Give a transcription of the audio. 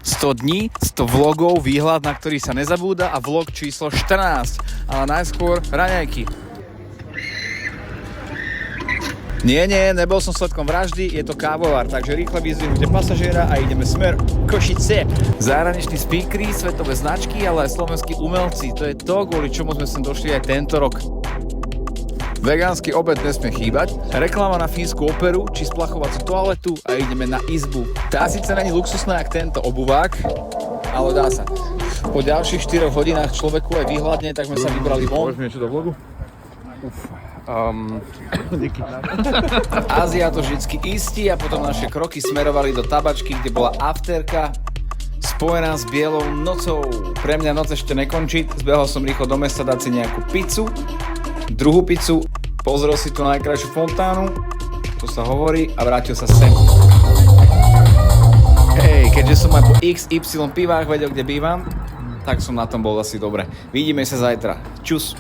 100 dní, 100 vlogov, výhľad, na ktorý sa nezabúda a vlog číslo 14. Ale najskôr raňajky. Nie, nebol som sledkom vraždy, je to kávovar, takže rýchle vyzdvihnite pasažiera a ideme smer Košice. Zahraniční speakery, svetové značky, ale aj slovenskí umelci, to je to, kvôli čomu sme sem došli aj tento rok. Vegánsky obed nesmie chýbať, reklama na fínsku operu či splachovacú toaletu a ideme na izbu. Tá síce není luxusná jak tento obuvák, ale dá sa. Po ďalších 4 hodinách človeku aj výhľadne, tak sme sa vybrali von. Povieš mi niečo do vlogu? Díky. Ázia to vždycky istí a potom naše kroky smerovali do tabačky, kde bola afterka spojená s bielou nocou. Pre mňa noc ešte nekončí, zbehol som rýchlo do mesta dať si nejakú pizzu, druhú pizzu, pozrel si tú najkrajšiu fontánu, to sa hovorí, a vrátil sa sem. Hej, keďže som aj po XY pivách vedel, kde bývam, tak som na tom bol asi dobre. Vidíme sa zajtra. Čus.